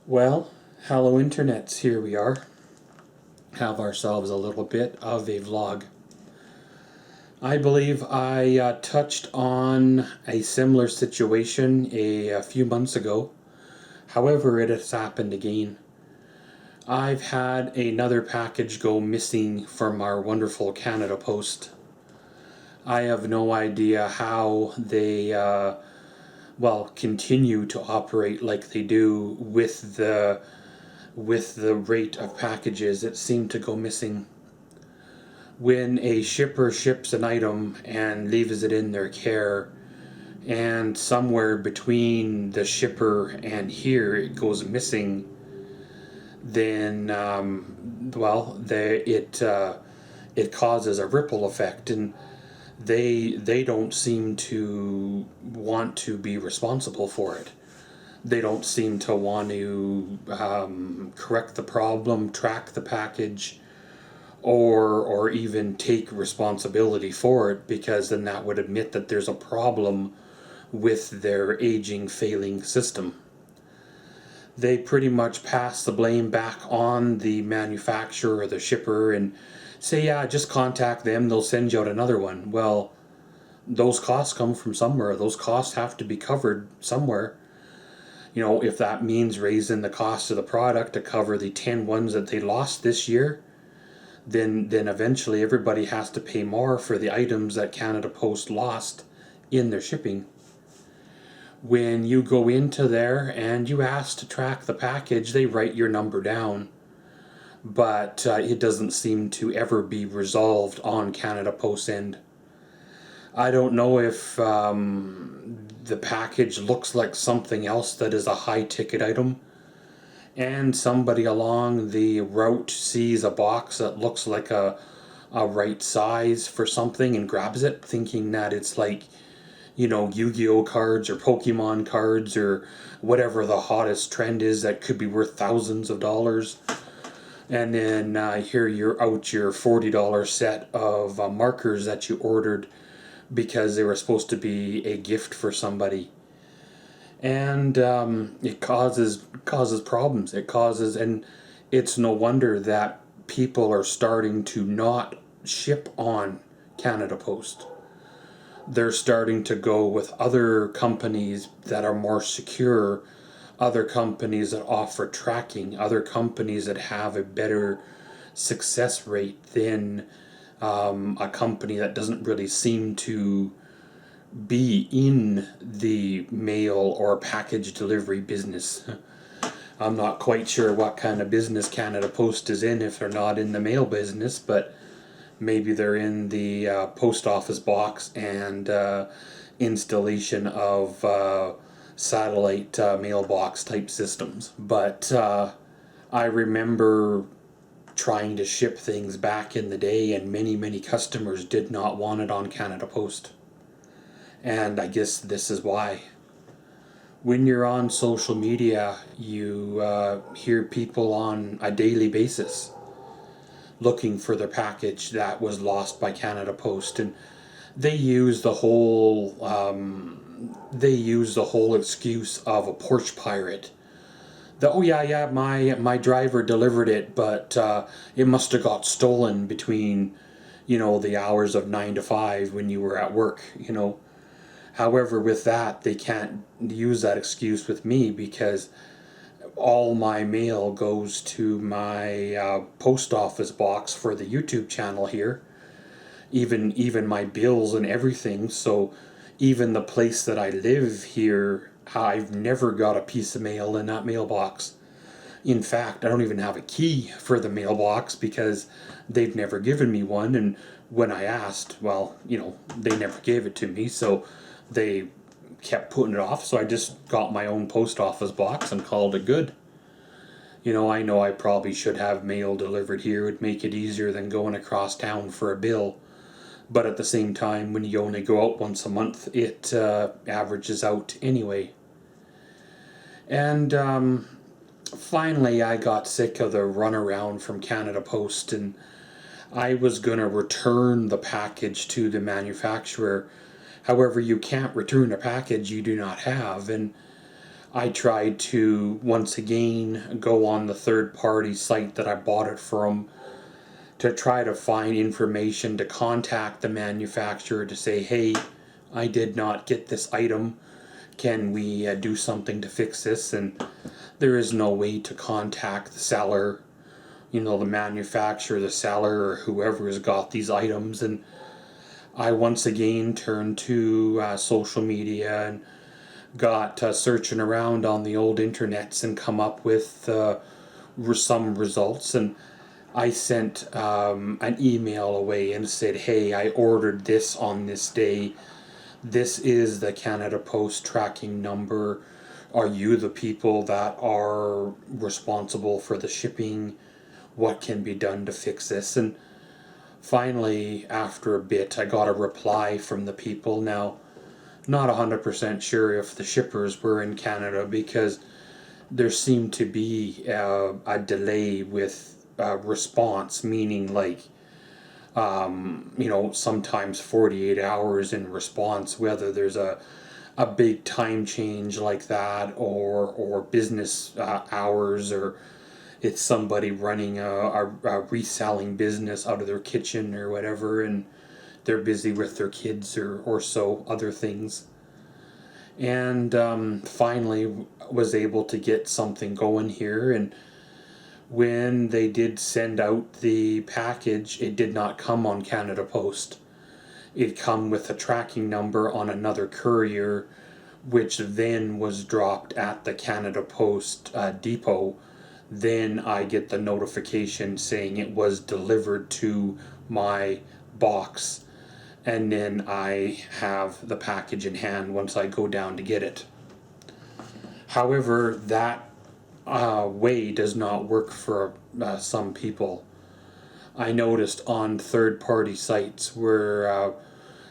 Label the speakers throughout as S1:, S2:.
S1: Well, hello internets, here we are. Have ourselves a little bit of a vlog. I believe I touched on a similar situation a few months ago. However, it has happened again. I've had another package go missing from our wonderful Canada Post. I have no idea how they continue to operate like they do with the rate of packages that seem to go missing. When a shipper ships an item and leaves it in their care, and somewhere between the shipper and here it goes missing, then it causes a ripple effect, and they don't seem to want to be responsible for it. They don't seem to want to correct the problem, track the package, or even take responsibility for it, because then that would admit that there's a problem with their aging, failing system. They pretty much pass the blame back on the manufacturer or the shipper and say, yeah, just contact them, they'll send you out another one. Well, those costs come from somewhere. Those costs have to be covered somewhere. You know, if that means raising the cost of the product to cover the 10 ones that they lost this year, then eventually everybody has to pay more for the items that Canada Post lost in their shipping. When you go into there and you ask to track the package, they write your number down, but it doesn't seem to ever be resolved on Canada Post's end. I don't know if the package looks like something else that is a high-ticket item, and somebody along the route sees a box that looks like a right size for something and grabs it, thinking that it's like, you know, Yu-Gi-Oh cards or Pokemon cards or whatever the hottest trend is that could be worth thousands of dollars. And then here you're out your $40 set of markers that you ordered because they were supposed to be a gift for somebody. And it causes problems. And it's no wonder that people are starting to not ship on Canada Post. They're starting to go with other companies that are more secure, other companies that offer tracking, other companies that have a better success rate than a company that doesn't really seem to be in the mail or package delivery business. I'm not quite sure what kind of business Canada Post is in if they're not in the mail business, but maybe they're in the post office box and installation of satellite mailbox type systems. But I remember trying to ship things back in the day, and many customers did not want it on Canada Post. And I guess this is why. When you're on social media, you hear people on a daily basis looking for their package that was lost by Canada Post, and they use the whole excuse of a porch pirate. My driver delivered it, but it must have got stolen between, you know, the hours of 9 to 5 when you were at work, you know. However, with that, they can't use that excuse with me, because all my mail goes to my post office box for the YouTube channel here, even my bills and everything. So even the place that I live here, I've never got a piece of mail in that mailbox. In fact, I don't even have a key for the mailbox because they've never given me one, and when I asked, well, you know, they never gave it to me, so they kept putting it off. So I just got my own post office box and called it good. You know I probably should have mail delivered here. It would make it easier than going across town for a bill. But at the same time, when you only go out once a month, it averages out anyway. And finally, I got sick of the runaround from Canada Post, and I was going to return the package to the manufacturer. However, you can't return a package you do not have. And I tried to once again go on the third party site that I bought it from to try to find information to contact the manufacturer to say, hey, I did not get this item. Can we do something to fix this? And there is no way to contact the seller, the manufacturer, the seller, or whoever has got these items. And I once again turned to social media and got searching around on the old internets and come up with some results. And I sent an email away and said, hey, I ordered this on this day. This is the Canada Post tracking number. Are you the people that are responsible for the shipping? What can be done to fix this? And finally, after a bit, I got a reply from the people. Now, not 100% sure if the shippers were in Canada, because there seemed to be a delay with response, meaning sometimes 48 hours in response, whether there's a big time change like that, or business hours, or it's somebody running a reselling business out of their kitchen or whatever, and they're busy with their kids or so other things. And finally was able to get something going here. And when they did send out the package, it did not come on Canada Post. It come with a tracking number on another courier, which then was dropped at the Canada Post depot. Then I get the notification saying it was delivered to my box, and then I have the package in hand once I go down to get it. However, that way does not work for some people. I noticed on third-party sites where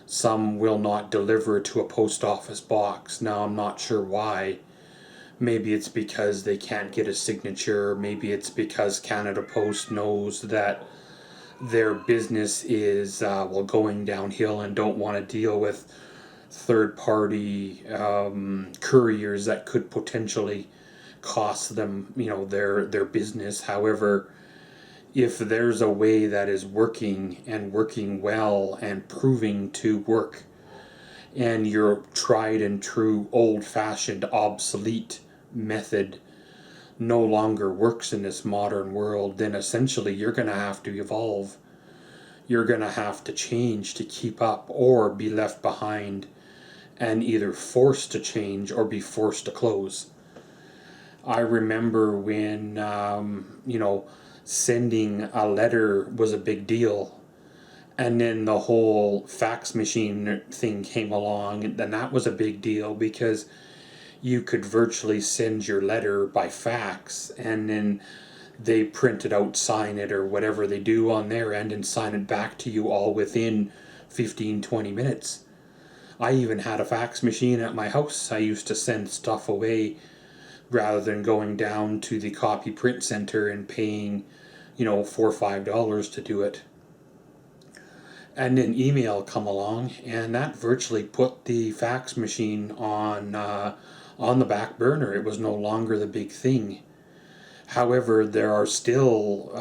S1: some will not deliver to a post office box. Now, I'm not sure why. Maybe it's because they can't get a signature. Maybe it's because Canada Post knows that their business is going downhill and don't want to deal with third-party couriers that could potentially cost them, their business. However, if there's a way that is working and working well and proving to work, and your tried and true old-fashioned obsolete method no longer works in this modern world, then essentially you're going to have to evolve. You're going to have to change to keep up, or be left behind and either forced to change or be forced to close. I remember when, sending a letter was a big deal, and then the whole fax machine thing came along, and that was a big deal because you could virtually send your letter by fax, and then they print it out, sign it, or whatever they do on their end, and sign it back to you all within 15-20 minutes. I even had a fax machine at my house. I used to send stuff away rather than going down to the copy print center and paying, $4 or $5 to do it. And then email come along, and that virtually put the fax machine on the back burner. It was no longer the big thing. However, there are still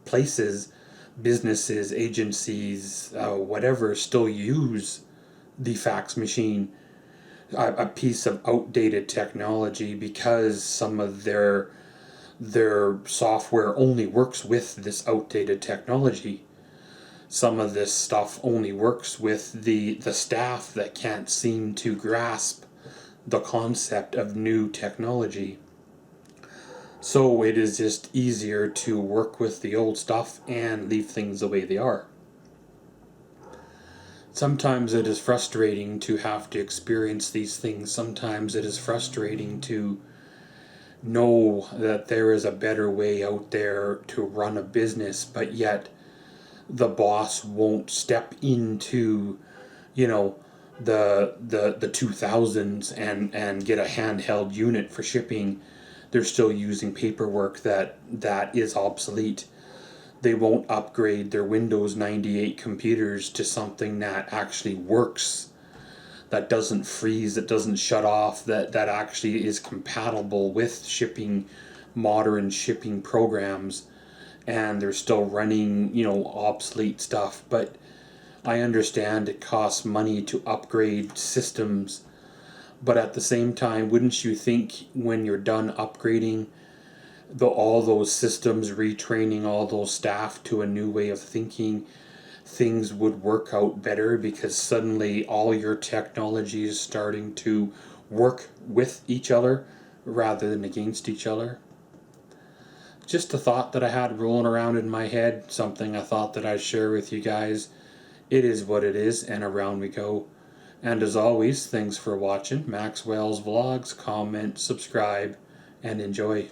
S1: places, businesses, agencies, whatever, still use the fax machine, a piece of outdated technology, because some of their software only works with this outdated technology. Some of this stuff only works with the staff that can't seem to grasp the concept of new technology. So it is just easier to work with the old stuff and leave things the way they are. Sometimes it is frustrating to have to experience these things. Sometimes it is frustrating to know that there is a better way out there to run a business, but yet the boss won't step into, the 2000s and get a handheld unit for shipping. They're still using paperwork that is obsolete. they won't upgrade their Windows 98 computers to something that actually works, that doesn't freeze, that doesn't shut off, that actually is compatible with modern shipping programs, and they're still running, obsolete stuff. But I understand it costs money to upgrade systems, but at the same time, wouldn't you think when you're done upgrading all those systems, retraining all those staff to a new way of thinking, things would work out better, because suddenly all your technology is starting to work with each other rather than against each other? Just a thought that I had rolling around in my head, something I thought that I'd share with you guys. It is what it is, and around we go. And as always, thanks for watching Maxwell's Vlogs. Comment, subscribe, and enjoy.